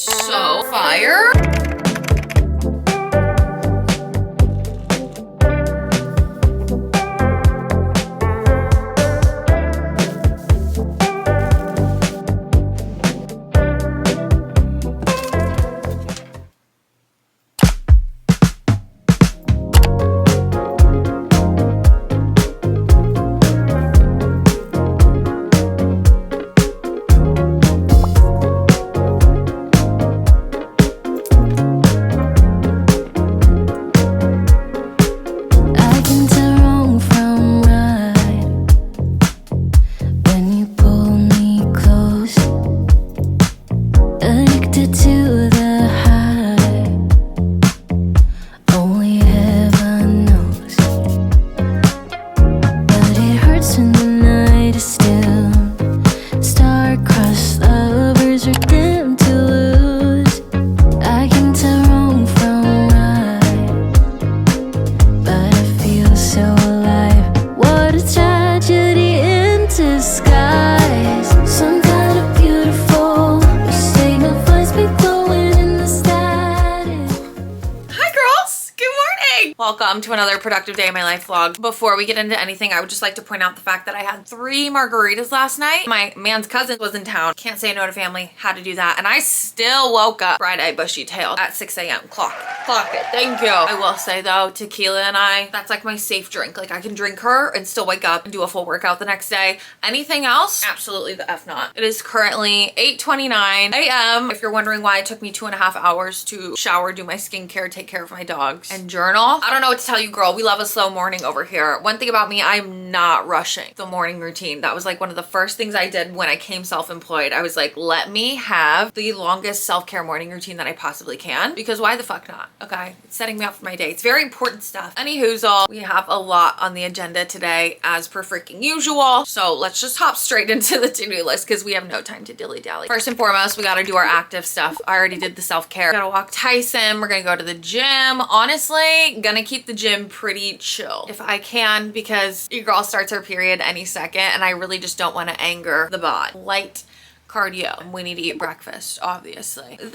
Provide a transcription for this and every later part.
So fire. Welcome to another productive day in my life vlog. Before we get into anything, I would just like to point out the fact that I had 3 margaritas last night. My man's cousin was in town. Can't say no to family. Had to do that. And I still woke up bright-eyed, bushy-tailed at 6 a.m. Clock it. Thank you. I will say though, tequila and that's like my safe drink. Like I can drink her and still wake up and do a full workout the next day. Anything else? Absolutely the F not. It is currently 8:29 a.m. If you're wondering why it took me 2.5 hours to shower, do my skincare, take care of my dogs, and journal, I don't know what to tell you, girl. We love a slow morning over here. One thing about me, I'm not rushing the morning routine. That was like one of the first things I did when I came self-employed. I was like, let me have the longest self-care morning routine that I possibly can, because why the fuck not? Okay, it's setting me up for my day. It's very important stuff. Anyhoozle, we have a lot on the agenda today as per freaking usual. So let's just hop straight into the to-do list because we have no time to dilly-dally. First and foremost, we gotta do our active stuff. I already did the self-care. Gotta walk Tyson. We're gonna go to the gym. Honestly, gonna keep the gym pretty chill if I can, because your girl starts her period any second and I really just don't want to anger the bod. Light cardio. We need to eat breakfast, obviously. Then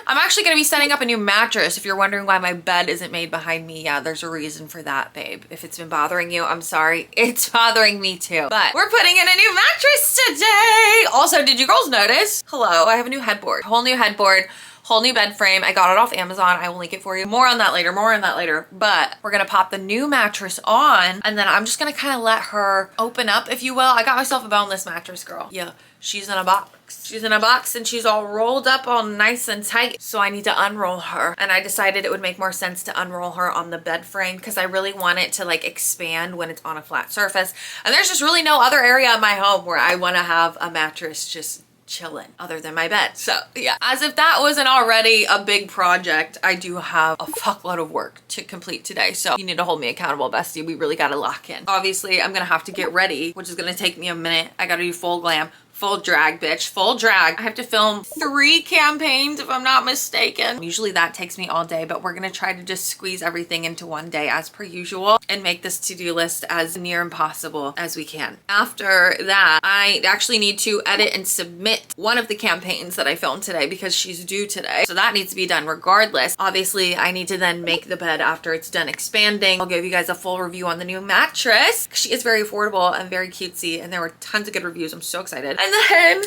I'm actually going to be setting up a new mattress. If you're wondering why my bed isn't made behind me, yeah, there's a reason for that, babe. If it's been bothering you, I'm sorry. It's bothering me too. But we're putting in a new mattress today. Also, did you girls notice? Hello, I have a new headboard. Whole new headboard. Whole new bed frame. I got it off Amazon. I will link it for you. More on that later. But we're gonna pop the new mattress on and then I'm just gonna kind of let her open up, if you will. I got myself a boneless mattress, girl. Yeah, she's in a box. She's in a box and she's all rolled up all nice and tight. So I need to unroll her. And I decided it would make more sense to unroll her on the bed frame because I really want it to like expand when it's on a flat surface. And there's just really no other area in my home where I want to have a mattress just chilling other than my bed. So yeah, as if that wasn't already a big project, I do have a fuckload of work to complete today. So you need to hold me accountable, bestie. We really got to lock in. Obviously, I'm gonna have to get ready, which is gonna take me a minute. I gotta do full glam. Full drag, bitch. Full drag. I have to film 3 campaigns if I'm not mistaken. Usually that takes me all day, but we're gonna try to just squeeze everything into one day as per usual and make this to-do list as near impossible as we can. After that, I actually need to edit and submit one of the campaigns that I filmed today because she's due today. So that needs to be done regardless. Obviously, I need to then make the bed after it's done expanding. I'll give you guys a full review on the new mattress. She is very affordable and very cutesy and there were tons of good reviews. I'm so excited.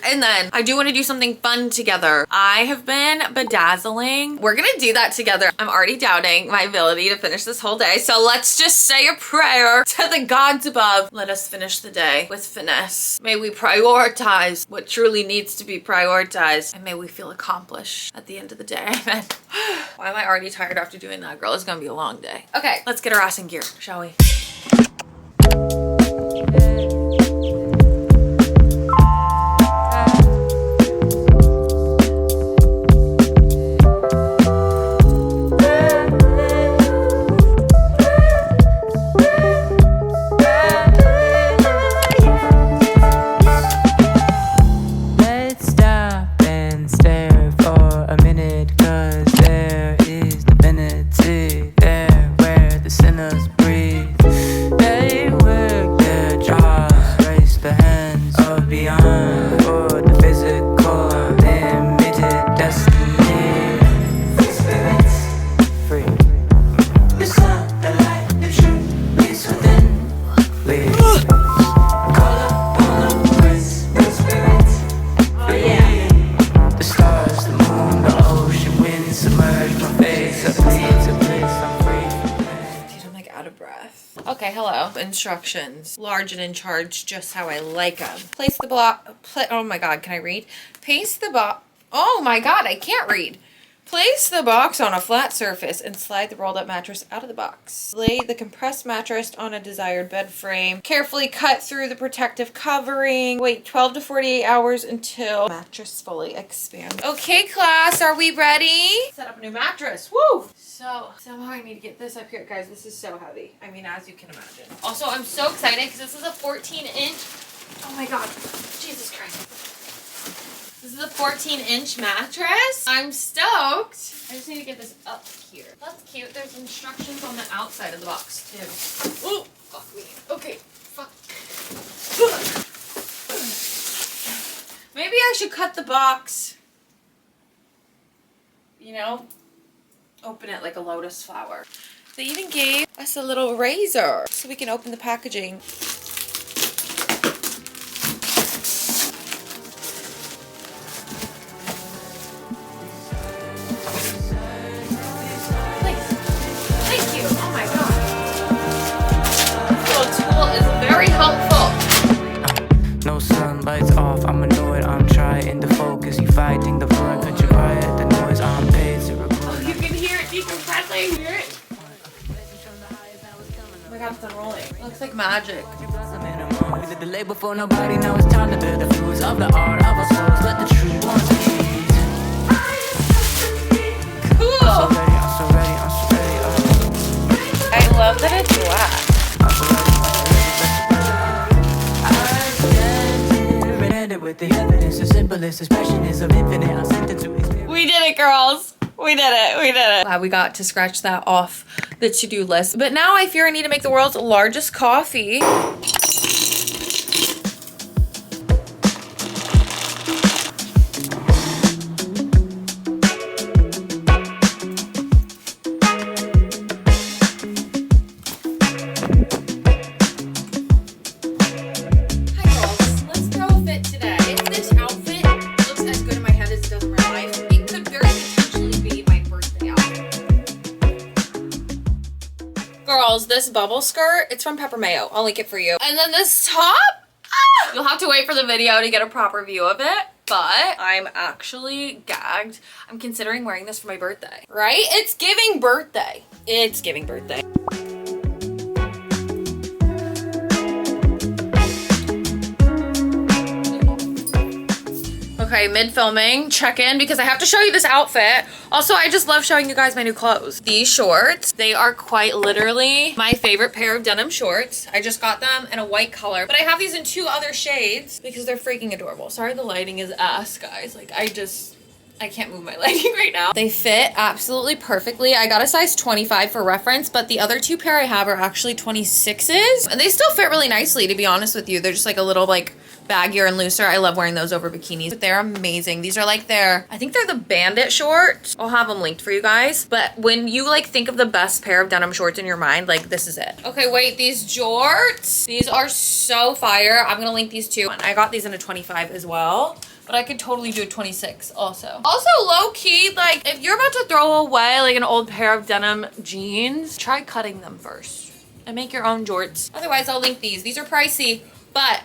And then I do want to do something fun together. I have been bedazzling. We're gonna do that together. I'm already doubting my ability to finish this whole day. So let's just say a prayer to the gods above. Let us finish the day with finesse. May we prioritize what truly needs to be prioritized. And may we feel accomplished at the end of the day. Amen. Why am I already tired after doing that, girl? It's gonna be a long day. Okay, let's get our ass in gear, shall we? Sinners breathe. They work their job. the moon, the ocean, wind submerge my face. A place, I'm free. Dude, I'm like out of breath. Okay, hello. Instructions. Large and in charge, just how I like them. Place the block. Oh my God, can I read? Paste the box. Oh my God, I can't read. Place the box on a flat surface and slide the rolled up mattress out of the box. Lay the compressed mattress on a desired bed frame. Carefully cut through the protective covering. Wait 12 to 48 hours until mattress fully expands. Okay, class, are we ready? Set up a new mattress. Woo! So, somehow I need to get this up here. Guys, this is so heavy. I mean, as you can imagine. Also, I'm so excited because this is a 14-inch. Oh my God. Jesus Christ. This is a 14-inch mattress. I'm stoked. I just need to get this up here. That's cute. There's instructions on the outside of the box too. Oh, fuck me. Okay, fuck. Maybe I should cut the box. You know, open it like a lotus flower. They even gave us a little razor so we can open the packaging. No sunlight's off, I'm annoyed, I'm trying to focus. You fighting the front, country quiet, the noise I'm paid to record. Oh, you can hear it decompressing, hear it? Oh my God, it's unrolling. It looks like magic. We did the delay before nobody, now it's time to build the fruits of the art of our souls. Let the true ones lead. Cool! I'm so ready. I love that it's black. With the evidence, the simplest expression is of infinite. I'm sent to experience. We did it, girls. We did it. We did it. Glad we got to scratch that off the to-do list. But now I fear I need to make the world's largest coffee. Girls, this bubble skirt, it's from Pepper Mayo. I'll link it for you. And then this top, you'll have to wait for the video to get a proper view of it, but I'm actually gagged. I'm considering wearing this for my birthday, right? It's giving birthday. It's giving birthday. Okay, mid-filming, check in because I have to show you this outfit. Also, I just love showing you guys my new clothes. These shorts, they are quite literally my favorite pair of denim shorts. I just got them in a white color, but I have these in 2 other shades because they're freaking adorable. Sorry, the lighting is ass, guys. Like, I can't move my lighting right now. They fit absolutely perfectly. I got a size 25 for reference, but the other 2 pair I have are actually 26s. And they still fit really nicely, to be honest with you. They're just like a little like baggier and looser. I love wearing those over bikinis, but they're amazing. These are like I think they're the bandit shorts. I'll have them linked for you guys. But when you like think of the best pair of denim shorts in your mind, like this is it. Okay, wait, these jorts, these are so fire. I'm gonna link these too. I got these in a 25 as well. But I could totally do a 26 also. Also, low-key, like, if you're about to throw away, like, an old pair of denim jeans, try cutting them first and make your own jorts. Otherwise, I'll link these. These are pricey, but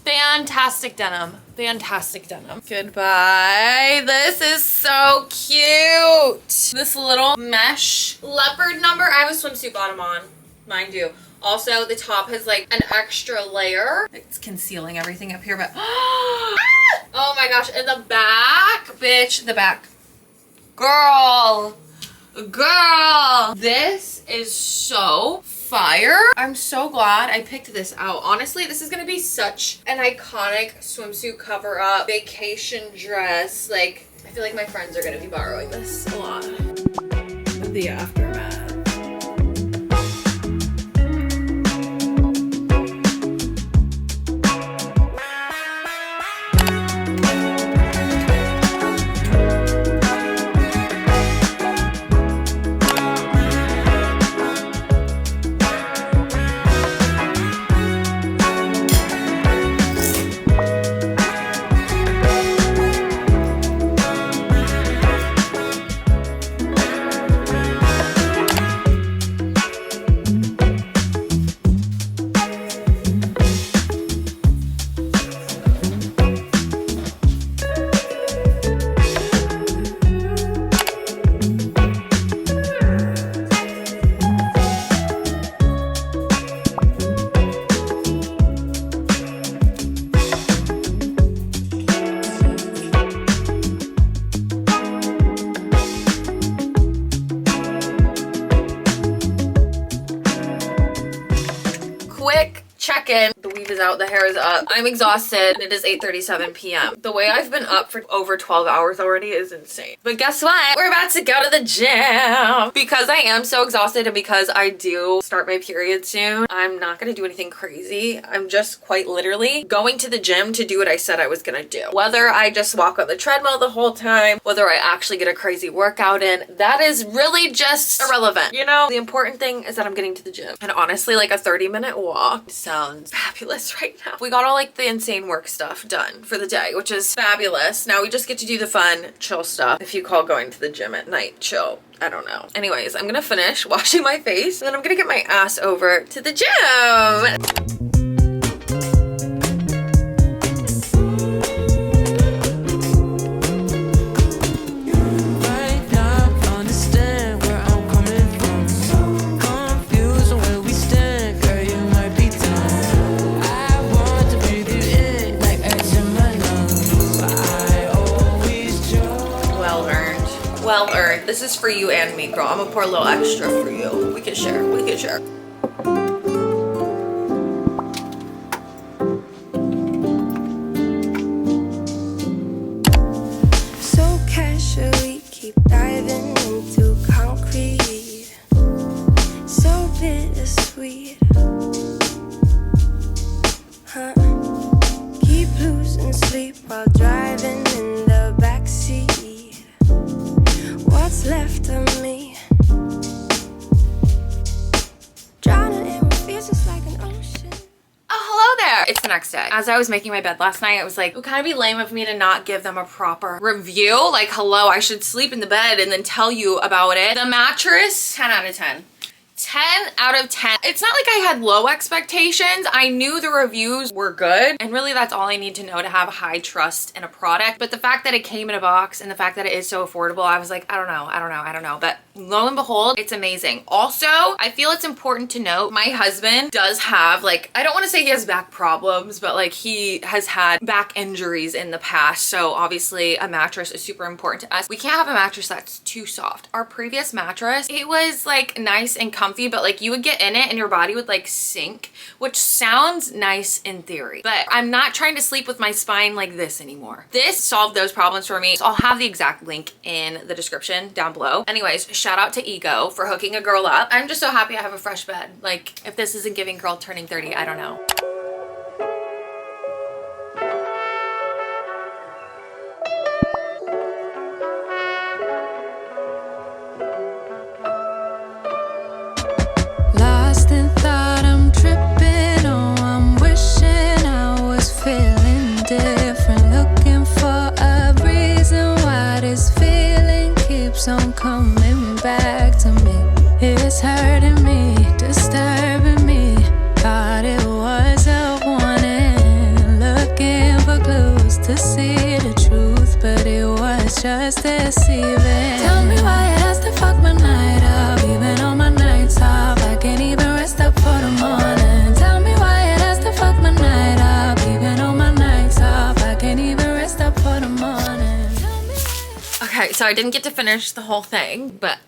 fantastic denim. Fantastic denim. Goodbye. This is so cute. This little mesh leopard number. I have a swimsuit bottom on, mind you. Also, the top has, like, an extra layer. It's concealing everything up here, but... Oh my gosh, and the back, bitch, the back. Girl, this is so fire. I'm so glad I picked this out. Honestly, this is gonna be such an iconic swimsuit cover up, vacation dress. Like, I feel like my friends are gonna be borrowing this a lot. The aftermath. is out, the hair is up. I'm exhausted and it is 8:37 p.m. The way I've been up for over 12 hours already is insane. But guess what? We're about to go to the gym. Because I am so exhausted and because I do start my period soon, I'm not gonna do anything crazy. I'm just quite literally going to the gym to do what I said I was gonna do. Whether I just walk on the treadmill the whole time, whether I actually get a crazy workout in, that is really just irrelevant. You know, the important thing is that I'm getting to the gym. And honestly, like a 30-minute walk sounds fabulous right now. We got all like the insane work stuff done for the day, which is fabulous. Now we just get to do the fun, chill stuff. If you call going to the gym at night chill, I don't know. Anyways, I'm gonna finish washing my face and then I'm gonna get my ass over to the gym. Well earned. This is for you and me, girl. I'm gonna pour a little extra for you. We can share. We can share. So casually keep diving into concrete. So bittersweet. Huh? Keep losing sleep while driving in the backseat. What's left of me? Drowning in what feels just like an ocean. Oh, hello there. It's the next day. As I was making my bed last night, I was like, it would kind of be lame of me to not give them a proper review. Like, hello, I should sleep in the bed and then tell you about it. The mattress, 10 out of 10. 10 out of 10. It's not like I had low expectations. I knew the reviews were good. And really that's all I need to know to have high trust in a product. But the fact that it came in a box and the fact that it is so affordable, I was like, I don't know. But lo and behold, it's amazing. Also, I feel it's important to note my husband does have, like, I don't want to say he has back problems, but like he has had back injuries in the past. So obviously a mattress is super important to us. We can't have a mattress that's too soft. Our previous mattress, it was like nice and comfy, but like you would get in it and your body would like sink, which sounds nice in theory, but I'm not trying to sleep with my spine like this anymore. This solved those problems for me. So I'll have the exact link in the description down below. Anyways, shout out to Ego for hooking a girl up. I'm just so happy I have a fresh bed. Like, if this isn't giving girl turning 30, I don't know. Lost in thought, I'm tripping. Oh, I'm wishing I was feeling different. Looking for a reason why this feeling keeps on coming back to me. It's hurting me, disturbing me. Thought it was a warning. Looking for clues to see the truth, but it was just deceiving. Tell me why it has to fuck my night up, even on my nights off. I can't even rest up for the morning. Tell me why it has to fuck my night up, even on my nights off. I can't even rest up for the morning. Okay, so I didn't get to finish the whole thing, but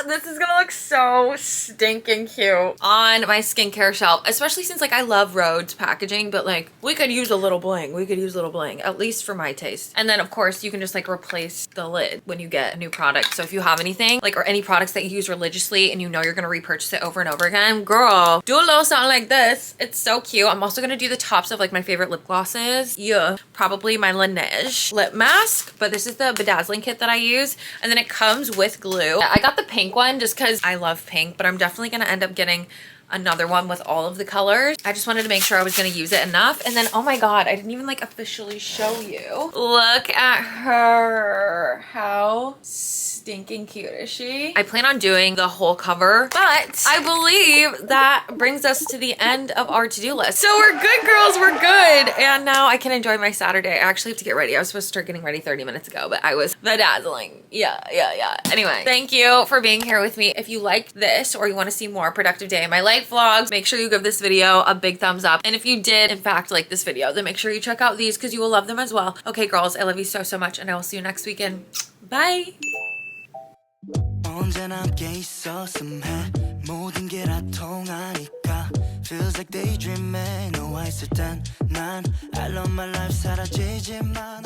this is gonna look so stinking cute on my skincare shelf, especially since like I love Rhodes packaging, but like we could use a little bling. We could use a little bling, at least for my taste. And then of course you can just like replace the lid when you get a new product. So if you have anything like, or any products that you use religiously and you know you're gonna repurchase it over and over again, girl, do a little something like this. It's so cute. I'm also gonna do the tops of like my favorite lip glosses. Yeah, probably my Laneige lip mask, but this is the bedazzling kit that I use. And then it comes with glue. I got the pink one just because I love pink, but I'm definitely gonna end up getting another one with all of the colors. I just wanted to make sure I was gonna use it enough. And then, oh my God, I didn't even like officially show you. Look at her. How stinking cute is she? I plan on doing the whole cover, but I believe that brings us to the end of our to-do list. So we're good, girls, we're good. And now I can enjoy my Saturday. I actually have to get ready. I was supposed to start getting ready 30 minutes ago, but I was bedazzling. Yeah. Anyway, thank you for being here with me. If you liked this or you want to see more productive day in my life vlogs, make sure you give this video a big thumbs up. And if you did in fact like this video, then make sure you check out these because you will love them as well. Okay, girls, I love you so much and I will see you next weekend. Bye. 언제나 함께 있었음 해 모든 게 다 통하니까 feels like daydreaming. No, I sit down, I love my life 사라지지만